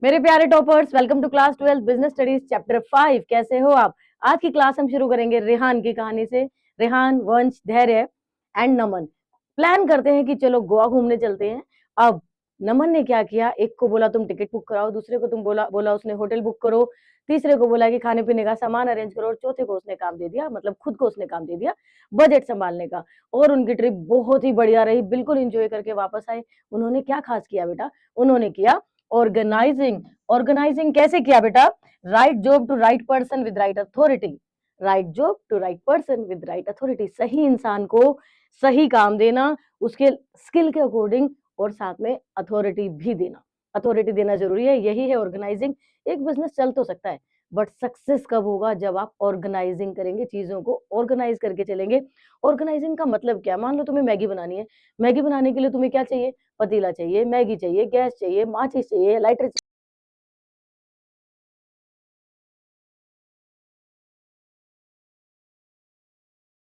मेरे प्यारे toppers, welcome to class 12 business studies chapter 5। कैसे हो आप? आज की क्लास हम शुरू करेंगे रेहान की कहानी से। रेहान, वंश, धैर्य एंड नमन प्लान करते हैं कि चलो गोवा घूमने चलते हैं। अब नमन ने क्या किया, एक को बोला तुम टिकट बुक कराओ, दूसरे को तुम बोला उसने होटल बुक करो, तीसरे को बोला कि खाने पीने का सामान अरेंज करो, और चौथे को उसने काम दे दिया, मतलब खुद को उसने काम दे दिया बजट संभालने का। और उनकी ट्रिप बहुत ही बढ़िया रही, बिल्कुल एंजॉय करके वापस आए। उन्होंने क्या खास किया बेटा? उन्होंने किया ऑर्गेनाइजिंग। ऑर्गेनाइजिंग कैसे किया बेटा? Right job to right person with right authority. Right job to right person with right authority, सही इंसान को सही काम देना, उसके स्किल के अकॉर्डिंग, और साथ में अथॉरिटी भी देना। अथॉरिटी देना जरूरी है, यही है ऑर्गेनाइजिंग। एक बिजनेस चल तो सकता है, बट सक्सेस कब होगा? जब आप ऑर्गेनाइजिंग करेंगे, चीजों को ऑर्गेनाइज करके चलेंगे। ऑर्गेनाइजिंग का मतलब क्या? मान लो तुम्हें मैगी बनानी है। मैगी बनाने के लिए तुम्हें क्या चाहिए? पतीला चाहिए, मैगी चाहिए, गैस चाहिए, माचिस चाहिए, लाइटर चाहिए।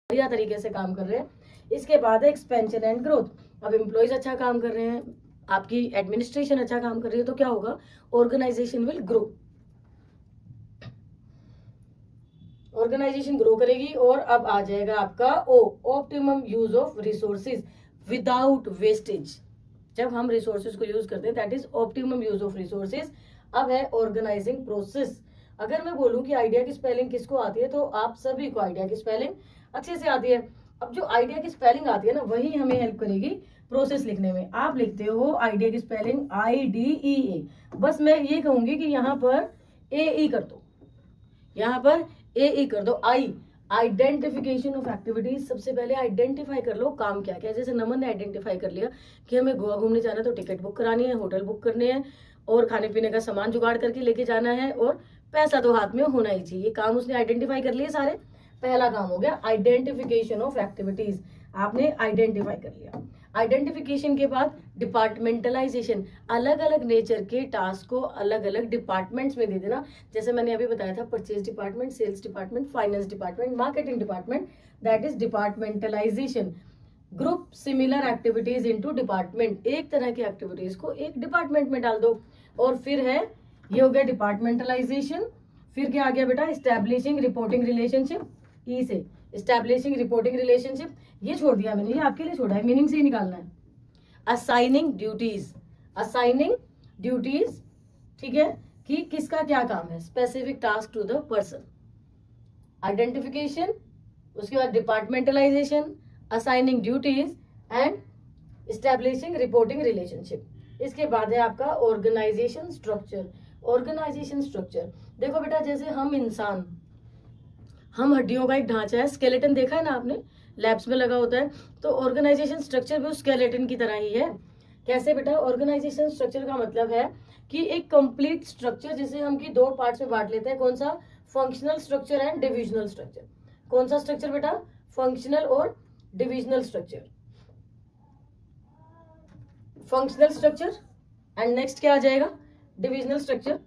बढ़िया तरीके से काम कर रहे हैं। इसके बाद है एक्सपेंशन एंड ग्रोथ। अब एम्प्लॉयज अच्छा काम कर रहे हैं, आपकी एडमिनिस्ट्रेशन अच्छा काम कर रही है, तो क्या होगा? Organisation will grow. Organisation grow करेगी। और अब आ जाएगा आपका ओ, optimum use of resources without wastage. जब हम रिसोर्सेज को यूज करते हैं, that is optimum use of resources. अब है ऑर्गेनाइजिंग प्रोसेस। अगर मैं बोलूं कि आइडिया की स्पेलिंग किसको आती है, तो आप सभी को आइडिया की स्पेलिंग अच्छे से आती है। अब जो आइडिया की स्पेलिंग आती है ना, वही हमें हेल्प करेगी प्रोसेस लिखने में। आप लिखते हो आइडिया की स्पेलिंग IDEA। बस मैं ये कहूंगी कि यहाँ पर AE कर दो, यहाँ पर AE कर दो। Identification of activities. सबसे पहले आइडेंटिफाई कर लो काम क्या क्या है। जैसे नमन ने आइडेंटिफाई कर लिया कि हमें गोवा घूमने जाना है, तो टिकट बुक करानी है, होटल बुक करने हैं, और खाने पीने का सामान जुगाड़ करके लेके जाना है, और पैसा तो हाथ में होना ही चाहिए। काम उसने आइडेंटिफाई कर लिए सारे। पहला काम हो गया आइडेंटिफिकेशन ऑफ एक्टिविटीज। आपने आइडेंटिफाई कर लिया। आइडेंटिफिकेशन के बाद डिपार्टमेंटलाइजेशन। अलग अलग नेचर के टास्क को अलग अलग डिपार्टमेंट्स में दे देना। जैसे मैंने अभी बताया था, purchase department, sales department, finance department, marketing department, that is departmentalisation. Group similar activities into department. एक तरह की एक्टिविटीज को एक डिपार्टमेंट में डाल दो। और फिर है, ये हो गया डिपार्टमेंटलाइजेशन। फिर क्या आ गया बेटा? Establishing reporting relationship. ई से एस्टैब्लिशिंग रिपोर्टिंग रिलेशनशिप, ये छोड़ दिया मैंने, ये आपके लिए छोड़ा है, मीनिंग से ही निकालना है। Assigning duties. असाइनिंग ड्यूटीज, ठीक है, कि किसका क्या काम है। Specific task to the person. Identification, उसके बाद departmentalisation, assigning duties and establishing reporting relationship. इसके बाद है आपका ऑर्गेनाइजेशन स्ट्रक्चर। ऑर्गेनाइजेशन स्ट्रक्चर देखो बेटा, जैसे हम इंसान, हम हड्डियों का एक ढांचा है। स्केलेटन देखा है ना आपने, लैब्स में लगा होता है। तो ऑर्गेनाइजेशन स्ट्रक्चर भी उस स्केलेटन की तरह ही है। कैसे बेटा? ऑर्गेनाइजेशन स्ट्रक्चर का मतलब है कि एक कंप्लीट स्ट्रक्चर, जिसे हम की दो पार्ट्स में बांट लेते हैं। कौन सा? Functional structure and divisional structure. कौन सा स्ट्रक्चर बेटा? फंक्शनल और divisional structure. Functional structure and next क्या आ जाएगा? Divisional structure.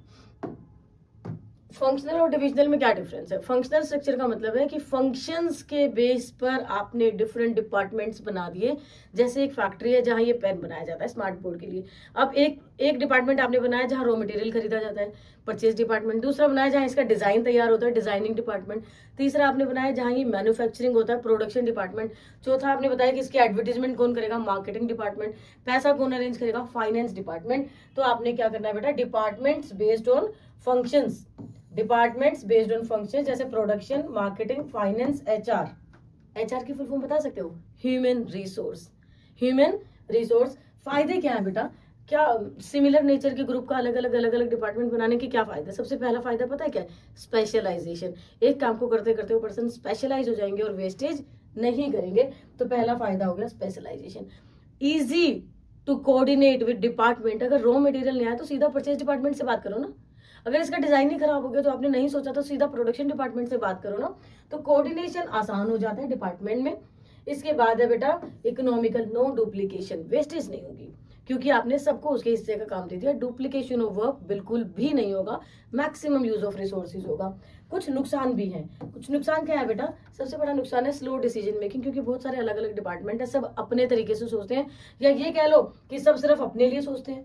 फंक्शनल और डिविजनल में क्या डिफरेंस है? फंक्शनल स्ट्रक्चर का मतलब है कि फंक्शंस के बेस पर आपने डिफरेंट डिपार्टमेंट्स बना दिए। जैसे एक फैक्ट्री है जहां ये पेन बनाया जाता है स्मार्ट बोर्ड के लिए। अब एक डिपार्टमेंट आपने बनाया जहां रॉ मटेरियल खरीदा जाता है, परचेज डिपार्टमेंट। दूसरा बनाया जहां इसका डिजाइन तैयार होता है, डिजाइनिंग डिपार्टमेंट। तीसरा आपने बनाया जहां ये मैन्युफैक्चरिंग होता है, प्रोडक्शन डिपार्टमेंट। चौथा आपने बताया कि इसकी एडवर्टीजमेंट कौन करेगा, मार्केटिंग डिपार्टमेंट। पैसा कौन अरेंज करेगा, फाइनेंस डिपार्टमेंट। तो आपने क्या करना है बेटा? Departments based on functions. Departments based on function, जैसे प्रोडक्शन, मार्केटिंग, फाइनेंस, HR की फुल फॉर्म बता सकते हो? Human resource. Human resource. फायदे क्या है बेटा? क्या सिमिलर नेचर के ग्रुप का अलग अलग डिपार्टमेंट बनाने के क्या फायदा? सबसे पहला फायदा पता है क्या है? स्पेशलाइजेशन। एक काम को करते करते वो पर्सन स्पेशलाइज हो जाएंगे और वेस्टेज नहीं करेंगे। तो पहला फायदा हो गया specialisation. Easy to coordinate with department. अगर रॉ मटेरियल नहीं आया तो सीधा परचेज डिपार्टमेंट से बात करो ना। अगर इसका डिजाइन ही खराब हो गया तो आपने नहीं सोचा तो सीधा प्रोडक्शन डिपार्टमेंट से बात करो ना। तो कोऑर्डिनेशन आसान हो जाता है डिपार्टमेंट में। इसके बाद है बेटा इकोनॉमिकल। नो डुप्लीकेशन, वेस्टेज नहीं होगी, क्योंकि आपने सबको उसके हिस्से का काम दे दिया। डुप्लीकेशन ऑफ वर्क बिल्कुल भी नहीं होगा। मैक्सिमम यूज ऑफ रिसोर्सेज होगा। कुछ नुकसान भी हैं। कुछ नुकसान क्या है बेटा? सबसे बड़ा नुकसान है स्लो डिसीजन मेकिंग, क्योंकि बहुत सारे अलग अलग डिपार्टमेंट है, सब अपने तरीके से सोचते हैं, या ये कह लो कि सब सिर्फ अपने लिए सोचते हैं।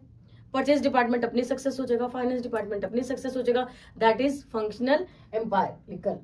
परचेज डिपार्टमेंट अपनी सक्सेस हो जाएगा, फाइनेंस डिपार्टमेंट अपनी सक्सेस हो जाएगा, दैट इज फंक्शनल एम्पायर। लिखकर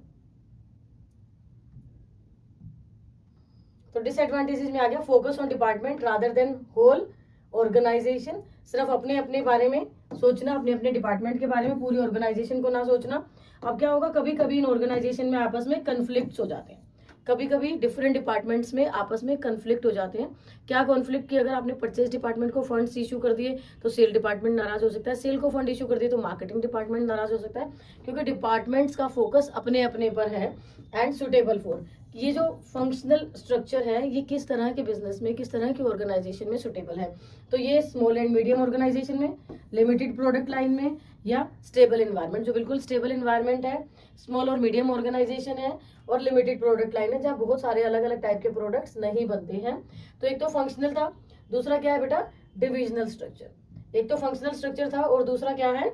तो डिसएडवांटेजेस में आ गया focus on department rather than whole organisation, सिर्फ अपने अपने बारे में सोचना, अपने अपने डिपार्टमेंट के बारे में, पूरी ऑर्गेनाइजेशन को ना सोचना। अब क्या होगा, कभी कभी इन ऑर्गेनाइजेशन में आपस में कन्फ्लिक्ट हो जाते हैं, कभी कभी डिफरेंट डिपार्टमेंट्स में आपस में कन्फ्लिक्ट हो जाते हैं। क्या कॉन्फ्लिक्ट की, अगर आपने परचेज डिपार्टमेंट को फंड्स इशू कर दिए तो सेल डिपार्टमेंट नाराज हो सकता है, सेल को फंड इशू कर दिए तो मार्केटिंग डिपार्टमेंट नाराज हो सकता है, क्योंकि डिपार्टमेंट्स का फोकस अपने अपने पर है एंड सुटेबल फॉर। ये जो फंक्शनल स्ट्रक्चर है ये किस तरह के बिजनेस में, किस तरह की ऑर्गेनाइजेशन में सुटेबल है, तो ये स्मॉल एंड मीडियम ऑर्गेनाइजेशन में, लिमिटेड प्रोडक्ट लाइन में, या स्टेबल एनवायरनमेंट, जो बिल्कुल स्टेबल एनवायरनमेंट है, स्मॉल और मीडियम ऑर्गेनाइजेशन है, और लिमिटेड प्रोडक्ट लाइन है जहाँ बहुत सारे अलग अलग टाइप के प्रोडक्ट्स नहीं बनते हैं। तो एक तो फंक्शनल था, दूसरा क्या है बेटा, डिविजनल स्ट्रक्चर। एक तो फंक्शनल स्ट्रक्चर था और दूसरा क्या है,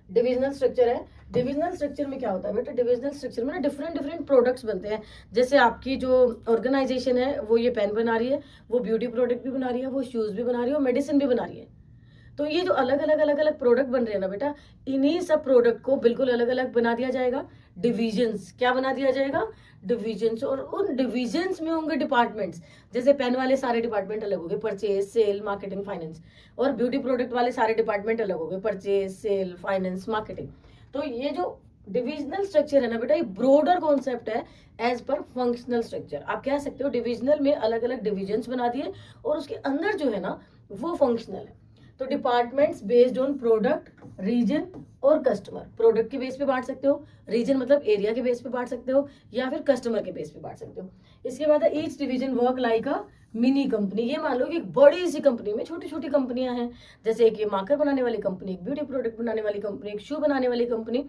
डिविजनल स्ट्रक्चर है। डिविजनल स्ट्रक्चर में क्या होता है बेटा, डिविजनल स्ट्रक्चर में ना डिफरेंट डिफरेंट प्रोडक्ट्स बनते हैं। जैसे आपकी जो ऑर्गेनाइजेशन है वो ये पेन बना रही है, वो ब्यूटी प्रोडक्ट भी बना रही है, वो शूज भी बना रही है, और मेडिसिन भी बना रही है। तो ये जो अलग अलग प्रोडक्ट बन रहे हैं ना बेटा, इन्हीं सब प्रोडक्ट को बिल्कुल अलग अलग बना दिया जाएगा, डिविजन्स। क्या बना दिया जाएगा, डिविजन्स। और उन डिविजन्स में होंगे डिपार्टमेंट्स, जैसे पेन वाले सारे डिपार्टमेंट अलग हो गए, परचेज, सेल, मार्केटिंग, फाइनेंस, और ब्यूटी प्रोडक्ट वाले सारे डिपार्टमेंट अलग हो गए, परचेज, सेल, फाइनेंस, मार्केटिंग। तो ये जो डिविजनल स्ट्रक्चर है ना बेटा, ये ब्रॉडर कॉन्सेप्ट है एज पर फंक्शनल स्ट्रक्चर। आप कह सकते हो डिविजनल में अलग अलग डिविजन्स बना दिए और उसके अंदर जो है ना वो फंक्शनल है। तो departments based on product, region और कस्टमर। प्रोडक्ट के बेस पे बांट सकते हो, रीजन मतलब एरिया के बेस पे बांट सकते हो, या फिर कस्टमर के बेस पे बांट सकते हो। इसके बाद each division work like a mini company. ये मान लो कि एक बड़ी सी कंपनी में छोटी छोटी कंपनियां हैं, जैसे एक ये मार्कर बनाने वाली कंपनी, एक ब्यूटी प्रोडक्ट बनाने वाली कंपनी, एक शू बनाने वाली कंपनी।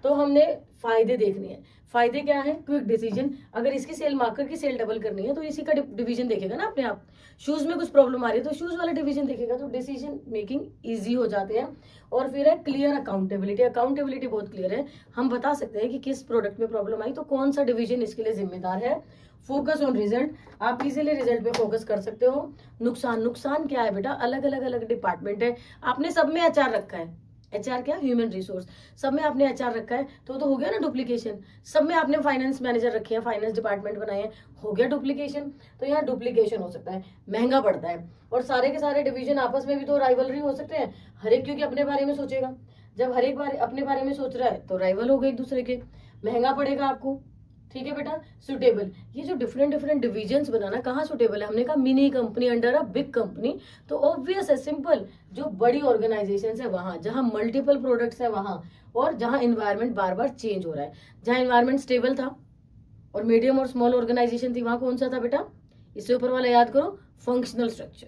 तो हमने फायदे देखने हैं। फायदे क्या है, क्विक डिसीजन। अगर इसकी सेल मार्कर की सेल डबल करनी है तो इसी का डिवीजन देखेगा ना अपने आप। शूज में कुछ प्रॉब्लम आ रही है तो शूज वाला डिवीजन देखेगा, तो डिसीजन मेकिंग इजी हो जाते हैं। और फिर है क्लियर अकाउंटेबिलिटी। अकाउंटेबिलिटी बहुत क्लियर है, हम बता सकते हैं कि किस प्रोडक्ट में प्रॉब्लम आई तो कौन सा डिवीजन इसके लिए जिम्मेदार है। फोकस ऑन रिजल्ट, आप इजीली रिजल्ट पे फोकस कर सकते हो। नुकसान क्या है बेटा, अलग डिपार्टमेंट है, आपने सब में एचआर रखा है। एचआर क्या, ह्यूमन रिसोर्स, सब में आपने एचआर रखा है तो हो गया ना डुप्लीकेशन। सब में आपने फाइनेंस मैनेजर रखे हैं, फाइनेंस डिपार्टमेंट बनाए हैं, हो गया डुप्लीकेशन। तो यहाँ डुप्लीकेशन हो सकता है, महंगा पड़ता है। और सारे के सारे डिवीजन आपस में भी तो राइवलरी हो सकते हैं, हर एक क्योंकि अपने बारे में सोचेगा। जब हर एक बार अपने बारे में सोच रहा है तो राइवल हो गए एक दूसरे के, महंगा पड़ेगा आपको। ठीक है बेटा, सुटेबल। ये जो डिफरेंट डिविजन्स बनाना कहाँ सुटेबल है, हमने कहा mini company under a big company. तो ऑब्वियस है, सिंपल, जो बड़ी ऑर्गेनाइजेशन है वहां, जहां मल्टीपल प्रोडक्ट्स है वहां, और जहां एनवायरमेंट बार बार चेंज हो रहा है। जहां एनवायरमेंट स्टेबल था और मीडियम और स्मॉल ऑर्गेनाइजेशन थी, वहां कौन सा था बेटा, इससे ऊपर वाला याद करो, फंक्शनल स्ट्रक्चर।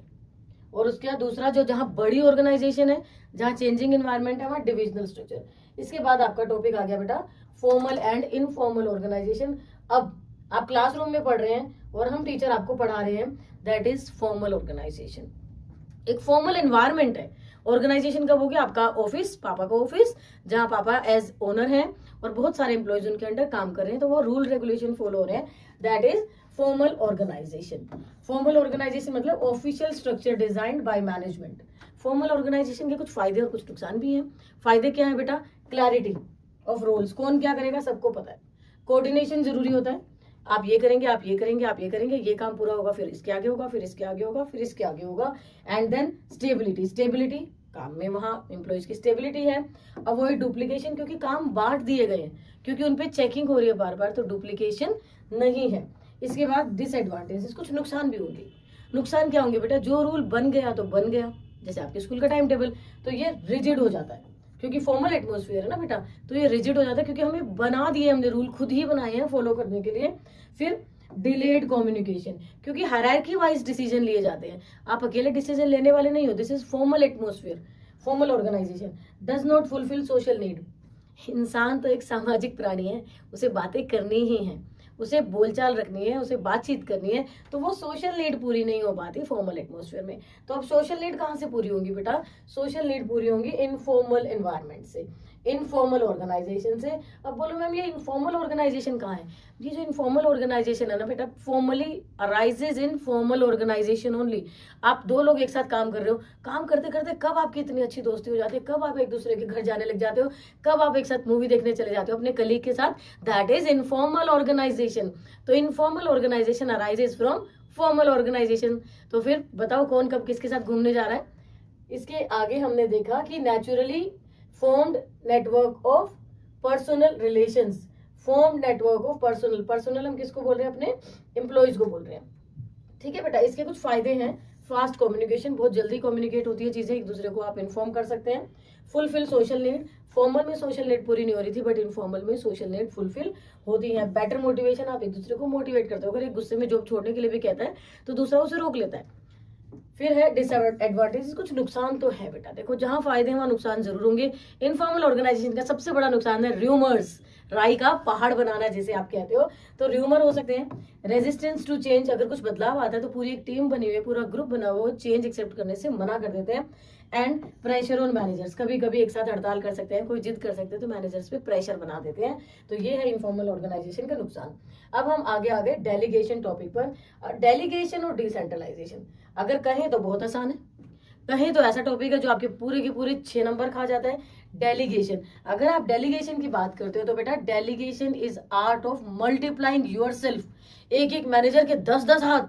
और उसके बाद दूसरा जो जहां बड़ी ऑर्गेनाइजेशन है, जहां चेंजिंग एनवायरमेंट है, वहां डिविजनल स्ट्रक्चर। इसके बाद आपका टॉपिक आ गया बेटा फॉर्मल एंड इनफॉर्मल ऑर्गेनाइजेशन। अब आप क्लासरूम में पढ़ रहे हैं और हम टीचर आपको पढ़ा रहे हैं, दैट इज फॉर्मल ऑर्गेनाइजेशन। एक फॉर्मल एनवायरमेंट है। ऑर्गेनाइजेशन कब हो गया, आपका ऑफिस, पापा का ऑफिस, जहां पापा एज ओनर हैं और बहुत सारे एम्प्लॉयज उनके अंडर काम कर रहे हैं, तो वो रूल रेगुलेशन फॉलो हो रहे हैं, that is formal organisation. Formal organisation मतलब official structure designed by management. Formal organisation के कुछ फायदे और कुछ नुकसान भी हैं। फायदे क्या है बेटा, क्लैरिटी ऑफ रोल्स, कौन क्या करेगा सबको पता है। कोऑर्डिनेशन जरूरी होता है, आप ये करेंगे, आप ये करेंगे, आप ये करेंगे, ये काम पूरा होगा, फिर इसके आगे होगा, फिर इसके आगे होगा, फिर इसके आगे होगा। एंड देन स्टेबिलिटी, काम में वहां एम्प्लॉयज की स्टेबिलिटी है। अवॉइड डुप्लीकेशन, क्योंकि काम बांट दिए गए हैं, क्योंकि उनपे चेकिंग हो रही है बार बार, तो डुप्लीकेशन नहीं है। इसके बाद डिसएडवांटेजेस, कुछ नुकसान भी होंगे। नुकसान क्या होंगे बेटा, जो रूल बन गया तो बन गया, जैसे आपके स्कूल का टाइम टेबल, तो ये रिजिड हो जाता है, क्योंकि फॉर्मल एटमोस्फेयर है ना बेटा, तो ये रिजिड हो जाता है, क्योंकि हमें बना दिए, हमने रूल खुद ही बनाए हैं फॉलो करने के लिए। फिर डिलेड कम्युनिकेशन, क्योंकि हायरार्की वाइज डिसीजन लिए जाते हैं, आप अकेले डिसीजन लेने वाले नहीं हो। This is formal atmosphere, formal organisation. Does not fulfil social need, इंसान तो एक सामाजिक प्राणी है, उसे बातें करनी ही है, उसे बोलचाल रखनी है, उसे बातचीत करनी है, तो वो सोशल नीड पूरी नहीं हो पाती फॉर्मल एटमोसफेयर में। तो अब सोशल नीड कहाँ से पूरी होंगी बेटा? सोशल नीड पूरी होंगी इनफॉर्मल एनवायरनमेंट से, इनफॉर्मल ऑर्गेनाइजेशन से। अब बोलो मैम ये इनफॉर्मल ऑर्गेनाइजेशन कहाँ है? ये जो इनफॉर्मल ऑर्गेनाइजेशन है ना बेटा, formally arises in formal organisation only. आप दो लोग एक साथ काम कर रहे हो, काम करते करते कब आपकी इतनी अच्छी दोस्ती हो जाती है, कब आप एक दूसरे के घर जाने लग जाते हो, कब आप एक साथ मूवी देखने चले जाते हो अपने कलीग के साथ, दैट इज इनफॉर्मल ऑर्गेनाइजेशन। तो informal organisation arises from formal organisation. तो फिर बताओ कौन कब किसके साथ घूमने जा रहा है? इसके आगे हमने देखा कि naturally formed network of personal relations, form network of personal, personal हम किसको बोल रहे हैं? अपने एम्प्लॉइज को बोल रहे हैं। ठीक है बेटा, इसके कुछ फायदे हैं। फास्ट कम्युनिकेशन, बहुत जल्दी कम्युनिकेट होती है चीजें, एक दूसरे को आप इन्फॉर्म कर सकते हैं। फुलफिल सोशल नीड, फॉर्मल में सोशल नीड पूरी नहीं हो रही थी बट इनफॉर्मल में सोशल नीड फुलफिल होती है। बेटर मोटिवेशन, आप एक दूसरे को मोटिवेट करते हो। अगर एक गुस्से में जॉब छोड़ने के लिए भी कहता है तो दूसरा उसे रोक लेता है। फिर है डिसएडवांटेजेस, कुछ नुकसान तो है बेटा। देखो जहां फायदे हैं वहां नुकसान जरूर होंगे। इनफॉर्मल ऑर्गेनाइजेशन का सबसे बड़ा नुकसान है र्यूमर्स, राई का पहाड़ बनाना जिसे आप कहते हो, तो र्यूमर हो सकते हैं। रेजिस्टेंस टू चेंज, अगर कुछ बदलाव आता है तो पूरी एक टीम बनी हुई है, पूरा ग्रुप बना हुआ, चेंज एक्सेप्ट करने से मना कर देते हैं। एंड प्रेशर ऑन मैनेजर्स, कभी कभी एक साथ हड़ताल कर सकते हैं, कोई जिद कर सकते हैं तो मैनेजर्स पे प्रेशर बना देते हैं। तो ये है इनफॉर्मल ऑर्गेनाइजेशन का नुकसान। अब हम आगे आ गए डेलीगेशन टॉपिक पर। डेलीगेशन और डिसेंट्रलाइजेशन अगर कहें तो बहुत आसान है, कहें तो ऐसा टॉपिक है जो आपके पूरे के पूरे 6 नंबर खा जाता है। डेलीगेशन, अगर आप डेलीगेशन की बात करते हो तो बेटा delegation is art of multiplying yourself. एक एक मैनेजर के 10-10 हाथ,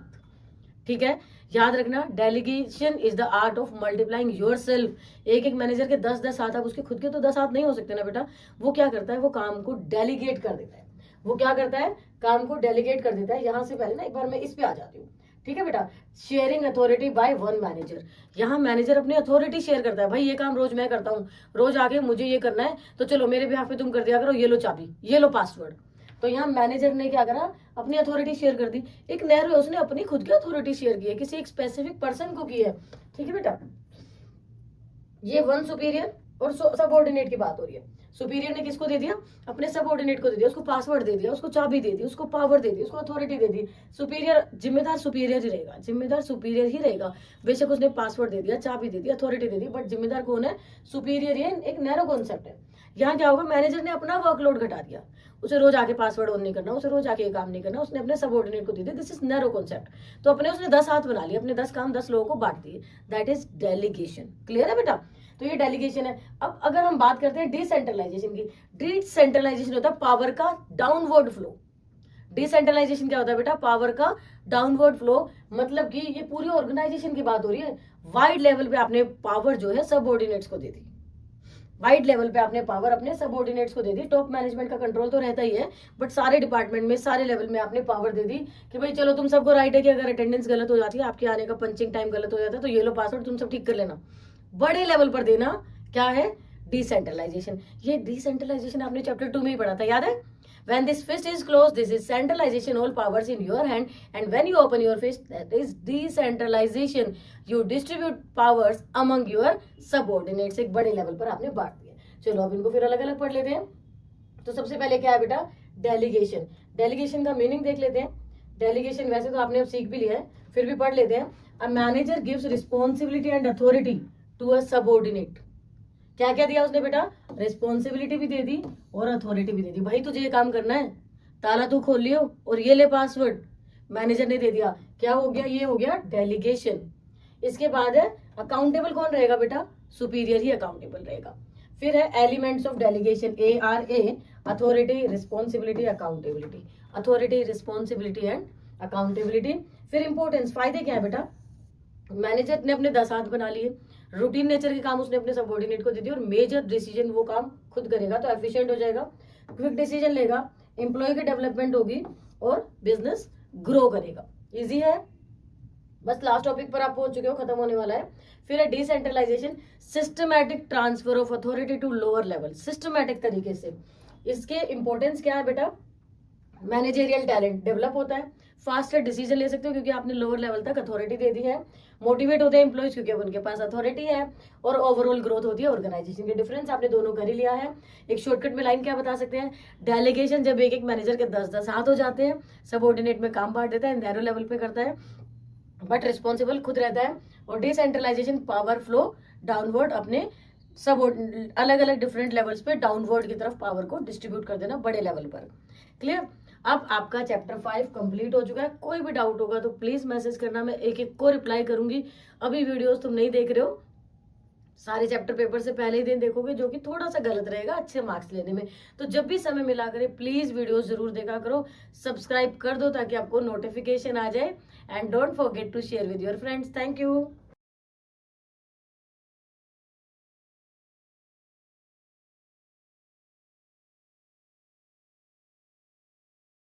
ठीक है, याद रखना, delegation is the art of multiplying yourself. एक एक मैनेजर के 10-10 हाथ, अब उसके खुद के तो 10 हाथ नहीं हो सकते ना बेटा। वो क्या करता है? वो काम को डेलीगेट कर देता है। वो क्या करता है? काम को डेलीगेट कर देता है। यहां से पहले ना एक बार मैं इस पे आ जाती हूँ, ठीक है बेटा। Sharing authority by one manager, यहाँ मैनेजर अपनी अथॉरिटी शेयर करता है। भाई ये काम रोज मैं करता हूँ, रोज आके मुझे ये करना है, तो चलो मेरे बिहाफ पे तुम कर दिया करो, ये लो चाबी, ये लो पासवर्ड। तो यहाँ मैनेजर ने क्या करा? अपनी अथॉरिटी शेयर कर दी। एक नेहरू है, उसने अपनी खुद की अथॉरिटी शेयर की है, किसी एक स्पेसिफिक पर्सन को की है, ठीक है बेटा। ये वन सुपीरियर और सबऑर्डिनेट की बात हो रही है। सुपीरियर ने किसको दे दिया? अपने सबऑर्डिनेट को दे दिया, उसको पासवर्ड दे दिया, उसको चाबी दे दी, उसको पावर दे दी, उसको अथॉरिटी दे दी। सुपीरियर जिम्मेदार सुपीरियर ही रहेगा, जिम्मेदार सुपीरियर ही रहेगा। बेशक उसने पासवर्ड दे दिया, चाबी दे दी, अथॉरिटी दे दी, बट जिम्मेदार कौन है? सुपीरियर। ये एक नैरो कॉन्सेप्ट है। यहाँ क्या होगा? मैनेजर ने अपना वर्कलोड घटा दिया, उसे रोज आके पासवर्ड ऑन नहीं करना, उसे रोज आके ये काम नहीं करना, उसने अपने सबऑर्डिनेट को दे दिया। This is narrow concept. तो अपने उसने 10 हाथ बना लिए, अपने 10 काम 10 लोगों को बांट दिए, दैट इज डेलीगेशन। क्लियर है बेटा? तो ये डेलीगेशन है। अब अगर हम बात करते हैं डिसेंट्रलाइजेशन की, डिसेंट्रलाइजेशन होता है पावर का डाउनवर्ड फ्लो। डिसेंट्रलाइजेशन क्या होता है बेटा? पावर का डाउनवर्ड फ्लो, मतलब कि ये पूरी ऑर्गेनाइजेशन की बात हो रही है। वाइड लेवल पे आपने पावर जो है सबऑर्डिनेट्स को दे दी, वाइड लेवल पे आपने पावर अपने सबऑर्डिनेट्स को दे दी। टॉप मैनेजमेंट का कंट्रोल तो रहता ही है, बट सारे डिपार्टमेंट में, सारे लेवल में आपने पावर दे दी कि भाई चलो तुम सबको राइट है कि अगर अटेंडेंस गलत हो जाती है, आपके आने का पंचिंग टाइम गलत हो जाता है, तो ये लो पासवर्ड, तुम सब ठीक कर लेना। बड़े लेवल पर देना क्या है? डिसेंट्रलाइजेशन। ये डिसेंट्रलाइजेशन आपने चैप्टर 2 में ही पढ़ा था, याद है? When this fist is closed, this is centralization, all powers in your hand. And when you open your fist, that is decentralization. You distribute powers among your subordinates. एक बड़े level पर आपने बांट दिया। चलो अब इनको फिर अलग अलग पढ़ लेते हैं। तो सबसे पहले क्या है बेटा? डेलीगेशन। डेलीगेशन का मीनिंग देख लेते हैं। डेलीगेशन वैसे तो आपने अब सीख भी लिया है, फिर भी पढ़ लेते हैं। A manager gives responsibility and authority to a subordinate. क्या क्या दिया उसने बेटा? रिस्पॉन्सिबिलिटी भी दे दी और अथॉरिटी भी दे दी। भाई तुझे ये काम करना है, ताला तू खोल लियो और ये ले पासवर्ड, मैनेजर ने दे दिया। क्या हो गया? ये हो गया डेलीगेशन। इसके बाद है अकाउंटेबल कौन रहेगा बेटा? सुपीरियर ही अकाउंटेबल रहेगा। फिर है elements of delegation, ARA, authority, responsibility, accountability. Authority, responsibility and accountability. फिर इंपॉर्टेंस, फायदे क्या है बेटा? मैनेजर ने अपने 10 हाथ बना लिए, रूटीन नेचर के काम उसने अपने सबऑर्डिनेट को दे दिए, और मेजर डिसीजन वो काम खुद करेगा तो एफिशिएंट हो जाएगा, क्विक डिसीजन लेगा, एम्प्लॉय की डेवलपमेंट होगी और बिजनेस ग्रो करेगा। इजी है, बस लास्ट टॉपिक पर आप पहुंच चुके हो, खत्म होने वाला है। फिर है decentralisation, systematic transfer of authority to lower level, systematic तरीके से। इसके इंपॉर्टेंस क्या है बेटा? मैनेजेरियल टैलेंट डेवलप होता है, फास्टर डिसीजन ले सकते हो क्योंकि आपने लोअर लेवल तक अथॉरिटी दे दी है, मोटिवेट होते हैं एम्प्लॉयज क्योंकि अब उनके पास अथॉरिटी है, और ओवरऑल ग्रोथ होती है ऑर्गेनाइजेशन के। डिफरेंस आपने दोनों कर ही लिया है। एक शॉर्टकट में लाइन क्या बता सकते हैं, डेलीगेशन जब एक एक मैनेजर के 10-10 हाथ हो जाते हैं, सबऑर्डिनेट में काम बांट देता है, नैरो लेवल पे करता है बट रिस्पॉन्सिबल खुद रहता है, और डिसेंट्रलाइजेशन पावर फ्लो डाउनवर्ड अपने सब अलग अलग डिफरेंट लेवल्स पे डाउनवर्ड की तरफ पावर को डिस्ट्रीब्यूट कर देना बड़े लेवल पर। क्लियर। अब आपका चैप्टर 5 कंप्लीट हो चुका है। कोई भी डाउट होगा तो प्लीज मैसेज करना, मैं एक एक को रिप्लाई करूंगी। अभी वीडियोस तुम नहीं देख रहे हो, सारे चैप्टर पेपर से पहले ही दिन देखोगे, जो कि थोड़ा सा गलत रहेगा अच्छे मार्क्स लेने में। तो जब भी समय मिला करे प्लीज वीडियोस जरूर देखा करो, सब्सक्राइब कर दो ताकि आपको नोटिफिकेशन आ जाए, and don't forget to share with your friends. Thank you.